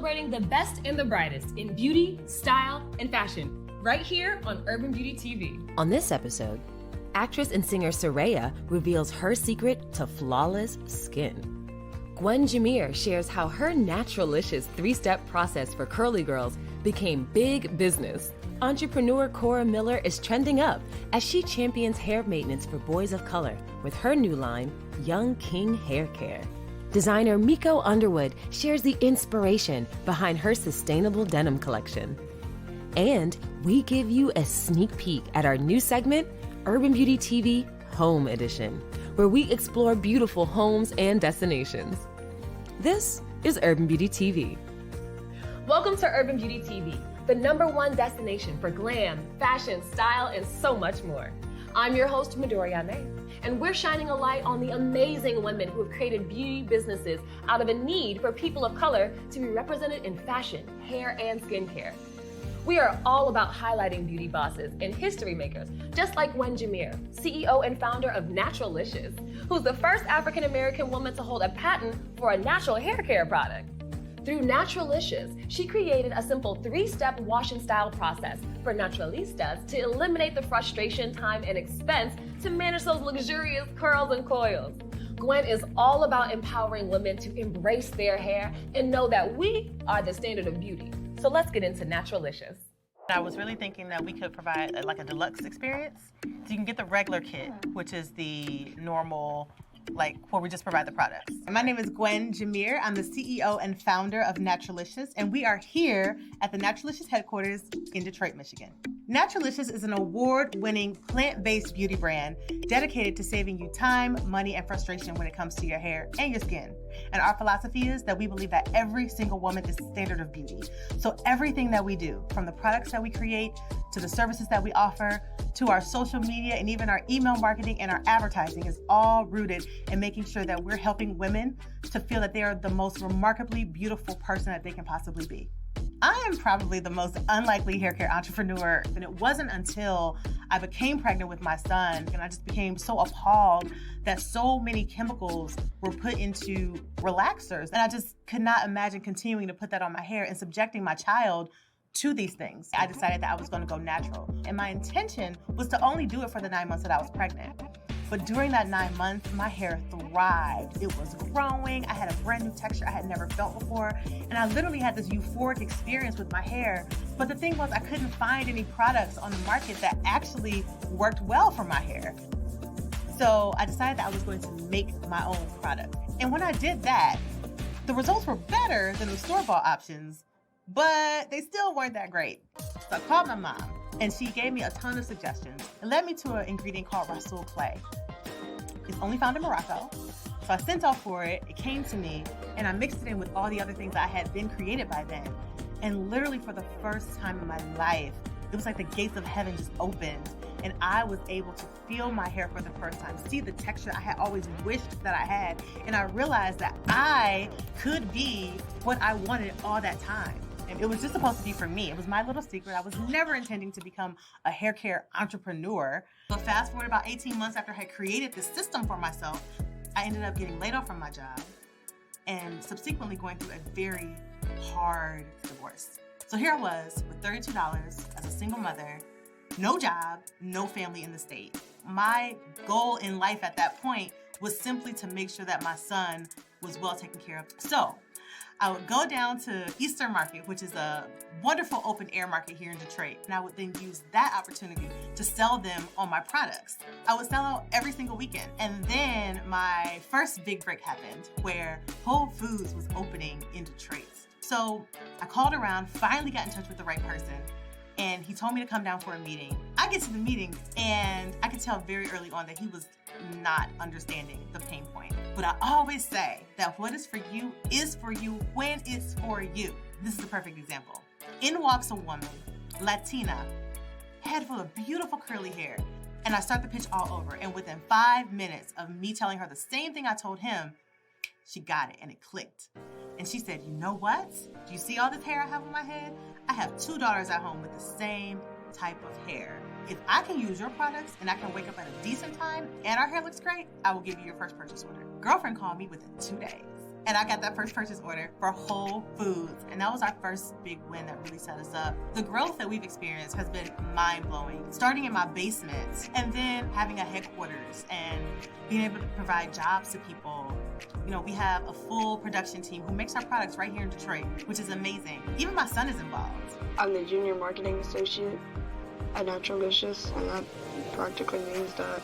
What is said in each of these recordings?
celebrating the best and the brightest in beauty, style, and fashion, right here on Urban Beauty TV. On this episode, actress and singer Sera reveals her secret to flawless skin. Gwen Jameer shares how her Naturalicious 3-step process for curly girls became big business. Entrepreneur Cora Miller is trending up as she champions hair maintenance for boys of color with her new line, Young King Hair Care. Designer Miko Underwood shares the inspiration behind her sustainable denim collection. And we give you a sneak peek at our new segment, Urban Beauty TV Home Edition, where we explore beautiful homes and destinations. This is Urban Beauty TV. Welcome to Urban Beauty TV, the #1 destination for glam, fashion, style, and so much more. I'm your host, Midoriane, and we're shining a light on the amazing women who have created beauty businesses out of a need for people of color to be represented in fashion, hair, and skincare. We are all about highlighting beauty bosses and history makers, just like Gwen Jameer, CEO and founder of Naturalicious, who's the first African-American woman to hold a patent for a natural hair care product. Through Naturalicious, she created a simple 3-step wash and style process for naturalistas to eliminate the frustration, time, and expense to manage those luxurious curls and coils. Gwen is all about empowering women to embrace their hair and know that we are the standard of beauty. So let's get into Naturalicious. I was really thinking that we could provide like a deluxe experience. So you can get the regular kit, which is the normal, like where we just provide the products. My name is Gwen Jameer. I'm the CEO and founder of Naturalicious, and we are here at the Naturalicious headquarters in Detroit, Michigan. Naturalicious is an award-winning plant-based beauty brand dedicated to saving you time, money, and frustration when it comes to your hair and your skin. And our philosophy is that we believe that every single woman is the standard of beauty. So everything that we do, from the products that we create, to the services that we offer, to our social media, and even our email marketing and our advertising, is all rooted in making sure that we're helping women to feel that they are the most remarkably beautiful person that they can possibly be. I am probably the most unlikely hair care entrepreneur, and it wasn't until I became pregnant with my son and I just became so appalled that so many chemicals were put into relaxers, and I just could not imagine continuing to put that on my hair and subjecting my child to these things. I decided that I was going to go natural, and my intention was to only do it for the 9 months that I was pregnant. But during that 9 months, my hair thrived. It was growing. I had a brand new texture I had never felt before. And I literally had this euphoric experience with my hair. But the thing was, I couldn't find any products on the market that actually worked well for my hair. So I decided that I was going to make my own product. And when I did that, the results were better than the store-bought options, but they still weren't that great. So I called my mom, and she gave me a ton of suggestions. It led me to an ingredient called Rasul clay. It's only found in Morocco. So I sent off for it, it came to me, and I mixed it in with all the other things that had been created by then. And literally for the first time in my life, it was like the gates of heaven just opened, and I was able to feel my hair for the first time, see the texture I had always wished that I had, and I realized that I could be what I wanted all that time. And it was just supposed to be for me. It was my little secret. I was never intending to become a hair care entrepreneur. But fast forward about 18 months after I had created this system for myself, I ended up getting laid off from my job and subsequently going through a very hard divorce. So here I was with $32 as a single mother, no job, no family in the state. My goal in life at that point was simply to make sure that my son was well taken care of. So I would go down to Eastern Market, which is a wonderful open air market here in Detroit, and I would then use that opportunity to sell them on my products. I would sell out every single weekend. And then my first big break happened where Whole Foods was opening in Detroit. So I called around, finally got in touch with the right person, and he told me to come down for a meeting. I get to the meeting, and I could tell very early on that he was not understanding the pain point. But I always say that what is for you is for you when it's for you. This is the perfect example. In walks a woman, Latina, head full of beautiful curly hair. And I start the pitch all over. And within 5 minutes of me telling her the same thing I told him, she got it and it clicked. And she said, you know what? Do you see all this hair I have on my head? I have 2 daughters at home with the same type of hair. If I can use your products and I can wake up at a decent time and our hair looks great, I will give you your first purchase order. Girlfriend called me within 2 days. And I got that first purchase order for Whole Foods. And that was our first big win that really set us up. The growth that we've experienced has been mind-blowing. Starting in my basement and then having a headquarters and being able to provide jobs to people. You know, we have a full production team who makes our products right here in Detroit, which is amazing. Even my son is involved. I'm the junior marketing associate at Naturalicious, and that practically means that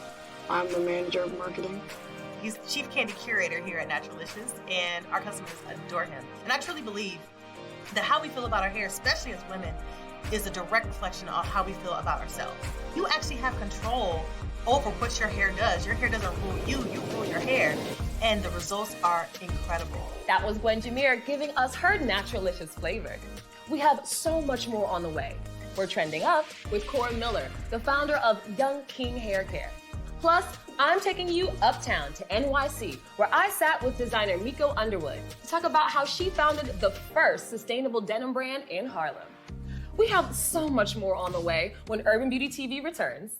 I'm the manager of marketing. He's chief candy curator here at Naturalicious, and our customers adore him. And I truly believe that how we feel about our hair, especially as women, is a direct reflection of how we feel about ourselves. You actually have control over what your hair does. Your hair doesn't rule you, you rule your hair. And the results are incredible. That was Gwen Jameer giving us her Naturalicious flavor. We have so much more on the way. We're trending up with Cora Miller, the founder of Young King Hair Care. Plus, I'm taking you uptown to NYC, where I sat with designer Miko Underwood to talk about how she founded the first sustainable denim brand in Harlem. We have so much more on the way when Urban Beauty TV returns.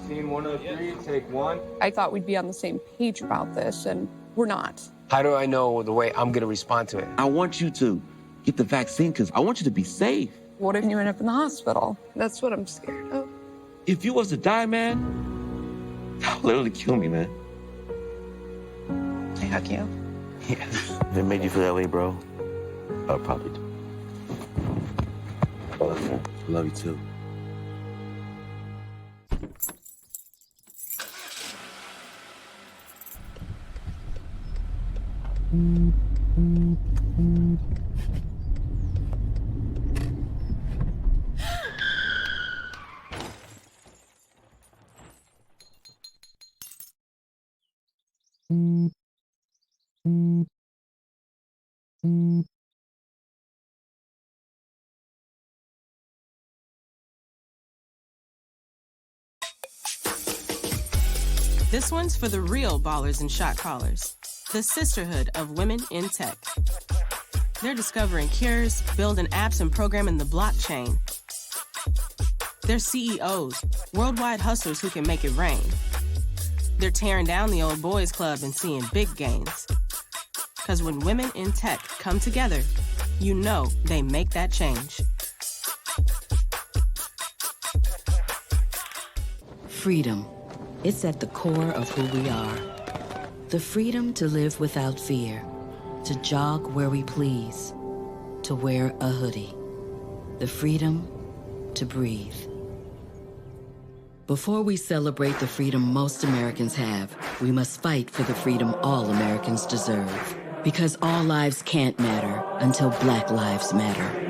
Scene 103, take one. I thought we'd be on the same page about this, and we're not. How do I know the way I'm gonna respond to it? I want you to get the vaccine because I want you to be safe. What if you end up in the hospital? That's what I'm scared of. If you was to die, man, that would literally kill me, man. I hug you. Yeah. If it made you feel that way, bro, I'll probably do. I love you too. This one's for the real ballers and shot callers, the sisterhood of women in tech. They're discovering cures, building apps, and programming the blockchain. They're CEOs, worldwide hustlers who can make it rain. They're tearing down the old boys club and seeing big gains. Because when women in tech come together, you know they make that change. Freedom. It's at the core of who we are. The freedom to live without fear, to jog where we please, to wear a hoodie. The freedom to breathe. Before we celebrate the freedom most Americans have, we must fight for the freedom all Americans deserve. Because all lives can't matter until Black lives matter.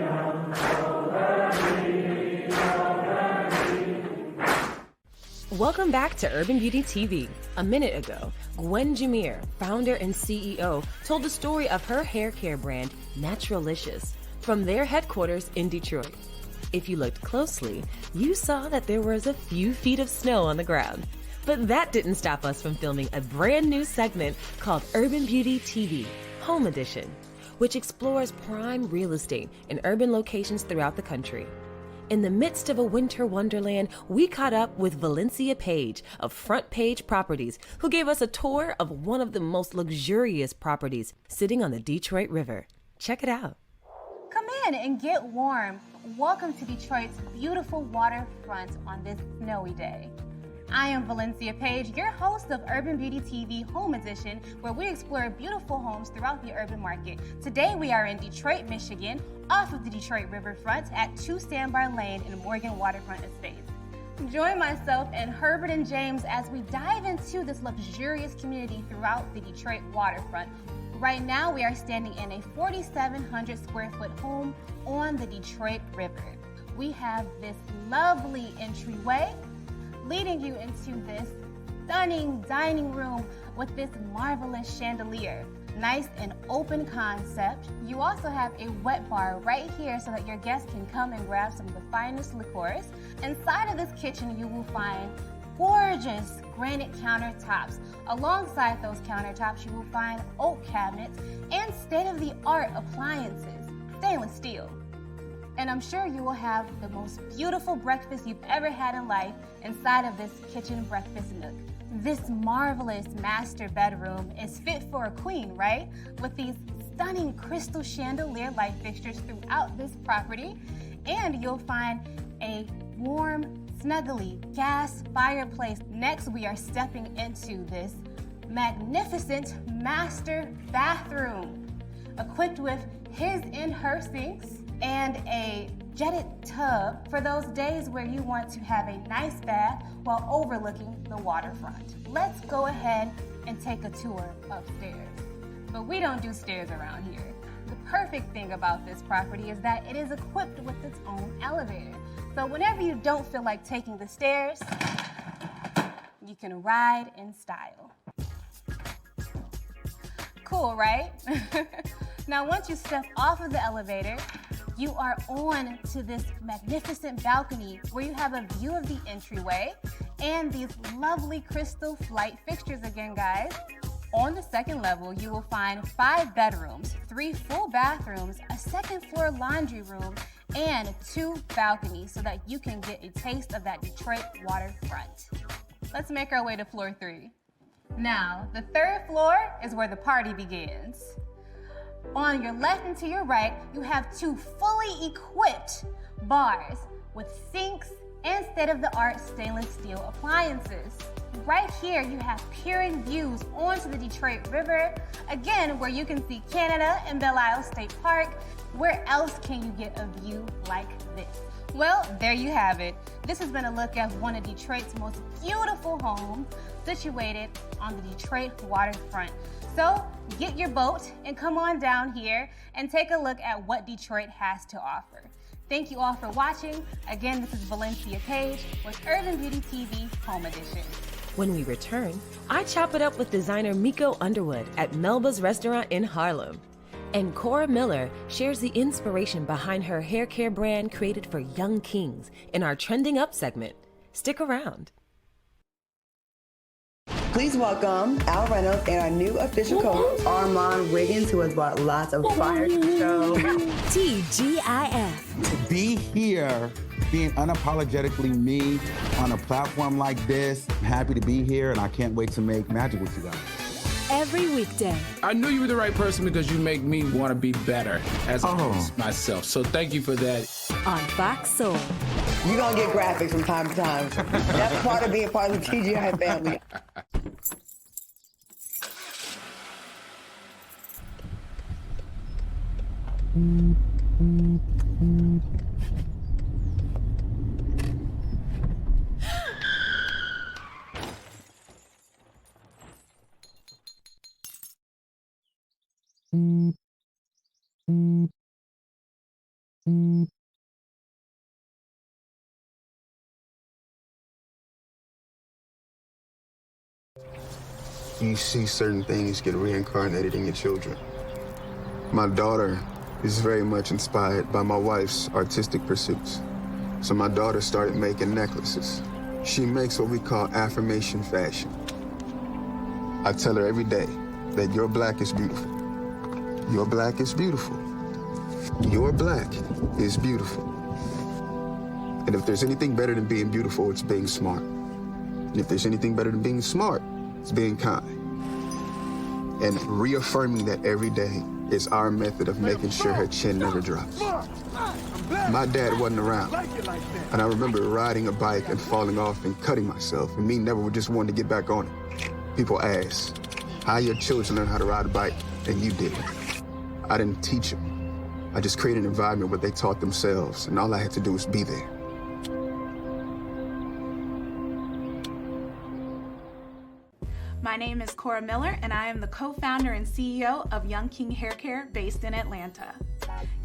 Welcome back to Urban Beauty TV. A minute ago, Gwen Jameer, founder and CEO, told the story of her hair care brand, Naturalicious, from their headquarters in Detroit. If you looked closely, you saw that there was a few feet of snow on the ground. But that didn't stop us from filming a brand new segment called Urban Beauty TV, Home Edition, which explores prime real estate in urban locations throughout the country. In the midst of a winter wonderland, we caught up with Valencia Page of Front Page Properties, who gave us a tour of one of the most luxurious properties sitting on the Detroit River. Check it out. Come in and get warm. Welcome to Detroit's beautiful waterfront on this snowy day. I am Valencia Page, your host of Urban Beauty TV Home Edition, where we explore beautiful homes throughout the urban market. Today we are in Detroit, Michigan, off of the Detroit Riverfront at 2 Sandbar Lane in Morgan Waterfront Estates. Join myself and Herbert and James as we dive into this luxurious community throughout the Detroit waterfront. Right now we are standing in a 4,700 square foot home on the Detroit River. We have this lovely entryway leading you into this stunning dining room with this marvelous chandelier. Nice and open concept. You also have a wet bar right here so that your guests can come and grab some of the finest liqueurs. Inside of this kitchen, you will find gorgeous granite countertops. Alongside those countertops, you will find oak cabinets and state-of-the-art appliances, stainless steel. And I'm sure you will have the most beautiful breakfast you've ever had in life inside of this kitchen breakfast nook. This marvelous master bedroom is fit for a queen, right? With these stunning crystal chandelier light fixtures throughout this property. And you'll find a warm, snuggly gas fireplace. Next, we are stepping into this magnificent master bathroom, equipped with his and her sinks and a jetted tub for those days where you want to have a nice bath while overlooking the waterfront. Let's go ahead and take a tour upstairs. But we don't do stairs around here. The perfect thing about this property is that it is equipped with its own elevator. So whenever you don't feel like taking the stairs, you can ride in style. Cool, right? Now, once you step off of the elevator, you are on to this magnificent balcony where you have a view of the entryway and these lovely crystal light fixtures again, guys. On the second level, you will find 5 bedrooms, 3 full bathrooms, a second floor laundry room, and 2 balconies so that you can get a taste of that Detroit waterfront. Let's make our way to floor 3. Now, the 3rd floor is where the party begins. On your left and to your right, you have 2 fully equipped bars with sinks and state-of-the-art stainless steel appliances. Right here, you have peering views onto the Detroit River, again, where you can see Canada and Belle Isle State Park. Where else can you get a view like this? Well, there you have it. This has been a look at one of Detroit's most beautiful homes, situated on the Detroit waterfront. So get your boat and come on down here and take a look at what Detroit has to offer. Thank you all for watching. Again, this is Valencia Page with Urban Beauty TV Home Edition. When we return, I chop it up with designer Miko Underwood at Melba's restaurant in Harlem. And Cora Miller shares the inspiration behind her hair care brand created for young kings in our Trending Up segment. Stick around. Please welcome Al Reynolds and our new official coach, Armand Wiggins, who has brought lots of fire to the show. TGIF. To be here, being unapologetically me on a platform like this, I'm happy to be here, and I can't wait to make magic with you guys. Every weekday. I knew you were the right person because you make me want to be better as myself. So thank you for that. On Fox Soul. You're going to get graphics from time to time. That's part of being part of the TGI family. You see certain things get reincarnated in your children. My daughter is very much inspired by my wife's artistic pursuits. So my daughter started making necklaces. She makes what we call affirmation fashion. I tell her every day that your black is beautiful. Your black is beautiful. Your black is beautiful. And if there's anything better than being beautiful, it's being smart. And if there's anything better than being smart, it's being kind. And reaffirming that every day is our method of making sure her chin never drops. My dad wasn't around. And I remember riding a bike and falling off and cutting myself, and me never just wanted to get back on it. People ask, how your children learn how to ride a bike, and you didn't. I didn't teach them. I just created an environment where they taught themselves, and all I had to do was be there. My name is Cora Miller, and I am the co-founder and CEO of Young King Hair Care based in Atlanta.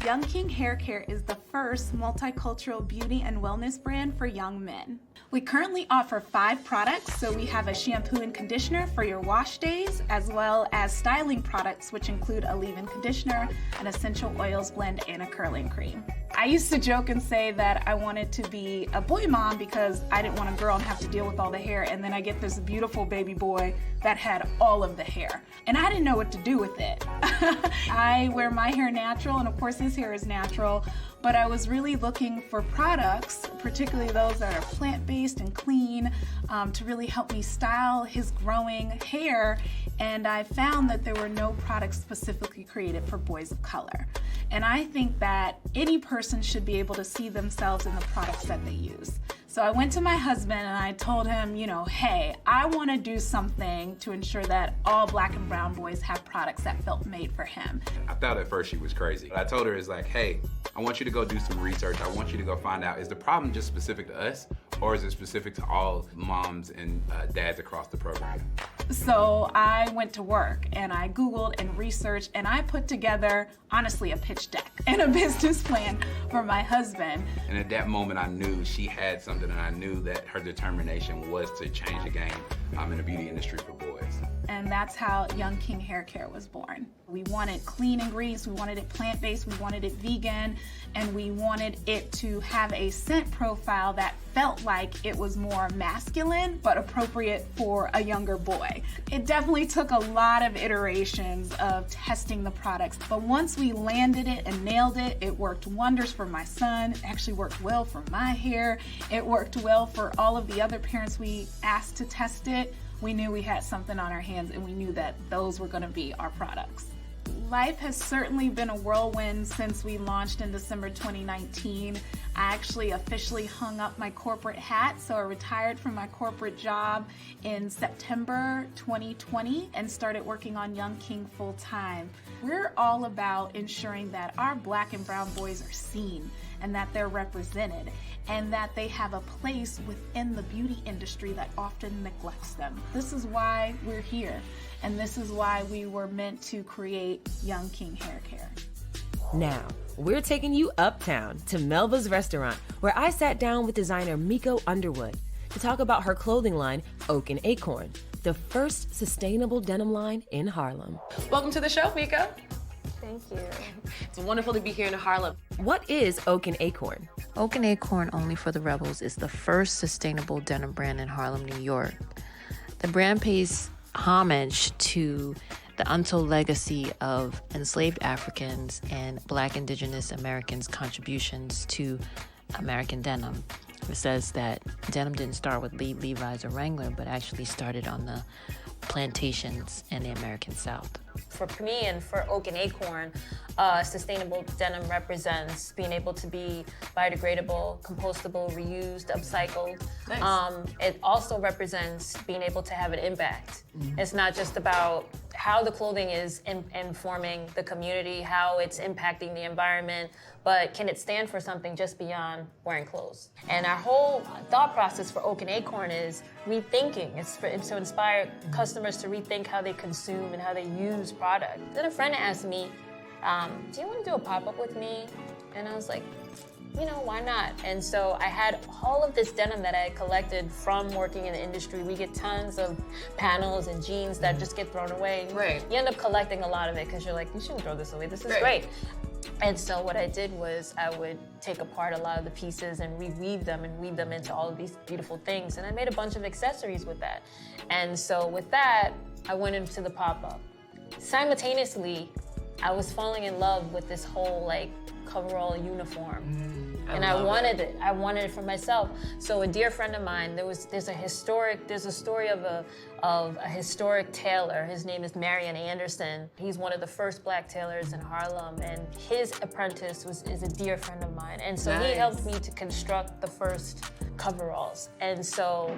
Young King Hair Care is the first multicultural beauty and wellness brand for young men. We currently offer 5 products, so we have a shampoo and conditioner for your wash days, as well as styling products, which include a leave-in conditioner, an essential oils blend, and a curling cream. I used to joke and say that I wanted to be a boy mom because I didn't want a girl and have to deal with all the hair, and then I get this beautiful baby boy that had all of the hair, and I didn't know what to do with it. I wear my hair natural, and of course his hair is natural, but I was really looking for products, particularly those that are plant-based and clean, to really help me style his growing hair. And I found that there were no products specifically created for boys of color. And I think that any person should be able to see themselves in the products that they use. So I went to my husband and I told him, hey, I want to do something to ensure that all black and brown boys have products that felt made for him. I thought at first she was crazy. What I told her is like, hey, I want you to go do some research. I want you to go find out, is the problem just specific to us, or is it specific to all moms and dads across the program? So I went to work and I Googled and researched and I put together, honestly, a pitch deck and a business plan for my husband. And at that moment, I knew she had something, and I knew that her determination was to change the game in the beauty industry for boys. And that's how Young King Hair Care was born. We wanted clean ingredients, we wanted it plant-based, we wanted it vegan, and we wanted it to have a scent profile that felt like it was more masculine, but appropriate for a younger boy. It definitely took a lot of iterations of testing the products, but once we landed it and nailed it, it worked wonders for my son. It actually worked well for my hair. It worked well for all of the other parents we asked to test it. We knew we had something on our hands, and we knew that those were gonna be our products. Life has certainly been a whirlwind since we launched in December 2019. I actually officially hung up my corporate hat, so I retired from my corporate job in September 2020 and started working on Young King full time. We're all about ensuring that our black and brown boys are seen and that they're represented and that they have a place within the beauty industry that often neglects them. This is why we're here, and this is why we were meant to create Young King Hair Care. Now, we're taking you uptown to Melba's restaurant, where I sat down with designer Miko Underwood to talk about her clothing line, Oak and Acorn, the first sustainable denim line in Harlem. Welcome to the show, Miko. Thank you. It's wonderful to be here in Harlem. What is Oak and Acorn? Oak and Acorn Only for the Rebels is the first sustainable denim brand in Harlem, New York. The brand pays homage to the untold legacy of enslaved Africans and Black Indigenous Americans' contributions to American denim. It says that denim didn't start with Lee, Levi's, or Wrangler, but actually started on the plantations in the American South. For me and for Oak and Acorn, sustainable denim represents being able to be biodegradable, compostable, reused, upcycled. Nice. It also represents being able to have an impact. Mm-hmm. It's not just about how the clothing is informing the community, how it's impacting the environment, but can it stand for something just beyond wearing clothes? And our whole thought process for Oak and Acorn is rethinking. It's to inspire customers to rethink how they consume and how they use product. Then a friend asked me, do you want to do a pop-up with me? And I was like, why not? And so I had all of this denim that I had collected from working in the industry. We get tons of panels and jeans that just get thrown away. Right. You end up collecting a lot of it because you're like, you shouldn't throw this away. This is great. And so what I did was I would take apart a lot of the pieces and reweave them and weave them into all of these beautiful things. And I made a bunch of accessories with that. And so with that, I went into the pop-up. Simultaneously, I was falling in love with this whole coverall uniform. And I wanted it. I wanted it for myself. So a dear friend of mine, there's a story of a historic tailor. His name is Marion Anderson. He's one of the first Black tailors in Harlem, and his apprentice is a dear friend of mine. And so he helped me to construct the first coveralls. And so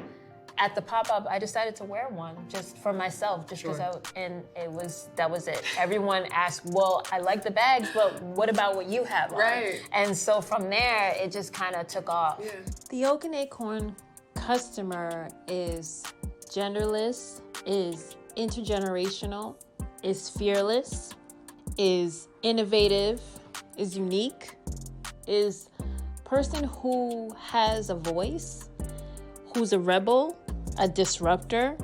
at the pop-up, I decided to wear one just for myself, just because that was it. Everyone asked, well, I like the bags, but what about what you have on? Right. And so from there, it just kind of took off. Yeah. The Oak and Acorn customer is genderless, is intergenerational, is fearless, is innovative, is unique, is person who has a voice, who's a rebel, a disruptor,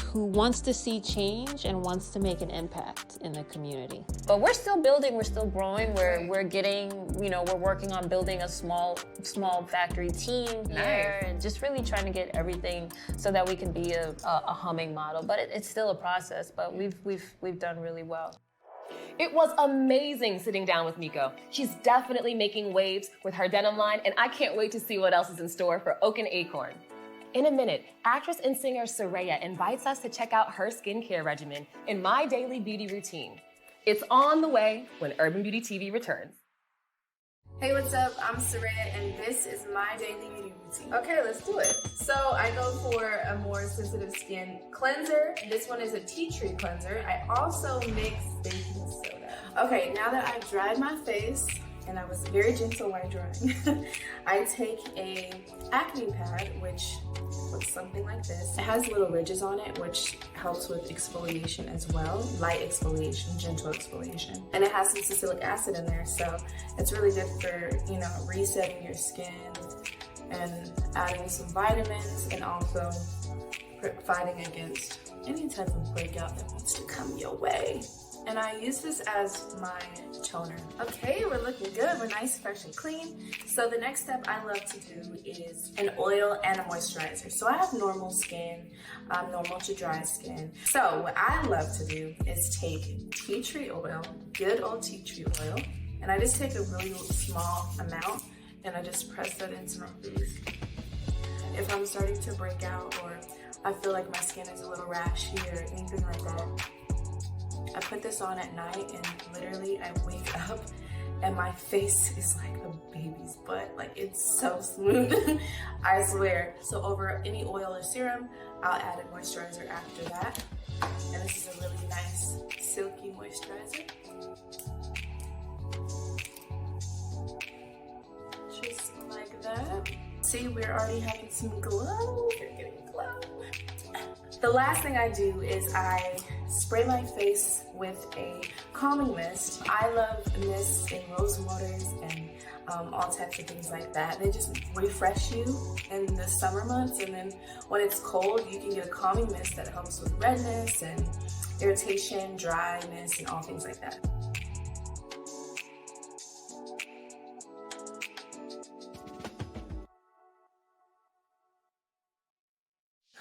who wants to see change and wants to make an impact in the community. But we're still building, we're still growing, we're getting, we're working on building a small factory team here, and just really trying to get everything so that we can be a humming model. But it's still a process, but we've done really well. It was amazing sitting down with Miko. She's definitely making waves with her denim line, and I can't wait to see what else is in store for Oak and Acorn. In a minute, actress and singer Sera invites us to check out her skincare regimen in My Daily Beauty Routine. It's on the way when Urban Beauty TV returns. Hey, what's up? I'm Sera, and this is My Daily Beauty Routine. Okay, let's do it. So I go for a more sensitive skin cleanser. This one is a tea tree cleanser. I also mix baking soda. Okay, now that I've dried my face, and I was very gentle while drying, I take a acne pad, which looks something like this. It has little ridges on it, which helps with exfoliation as well. Light exfoliation, gentle exfoliation. And it has some salicylic acid in there, so it's really good for, resetting your skin and adding some vitamins and also fighting against any type of breakout that wants to come your way. And I use this as my toner. Okay, we're looking good. We're nice, fresh, and clean. So the next step I love to do is an oil and a moisturizer. So I have normal skin, normal to dry skin. So what I love to do is take tea tree oil, good old tea tree oil, and I just take a really small amount and I just press that into my face. If I'm starting to break out or I feel like my skin is a little rashy or anything like that, I put this on at night and literally I wake up and my face is like a baby's butt. Like, it's so smooth, I swear. So over any oil or serum, I'll add a moisturizer after that. And this is a really nice silky moisturizer. Just like that. See, we're already having some glow. We're getting glow. The last thing I do is I spray my face with a calming mist. I love mists and rose waters and all types of things like that. They just refresh you in the summer months, and then when it's cold, you can get a calming mist that helps with redness and irritation, dryness, and all things like that.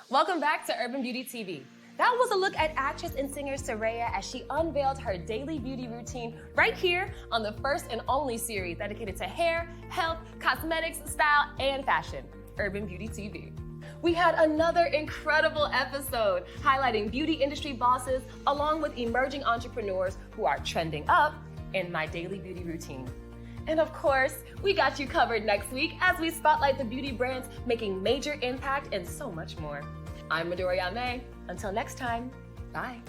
Welcome back to Urban Beauty TV. That was a look at actress and singer Sera as she unveiled her daily beauty routine right here on the first and only series dedicated to hair, health, cosmetics, style, and fashion, Urban Beauty TV. We had another incredible episode highlighting beauty industry bosses along with emerging entrepreneurs who are trending up in My Daily Beauty Routine. And of course, we got you covered next week as we spotlight the beauty brands making major impact and so much more. I'm Midoriya May. Until next time, bye.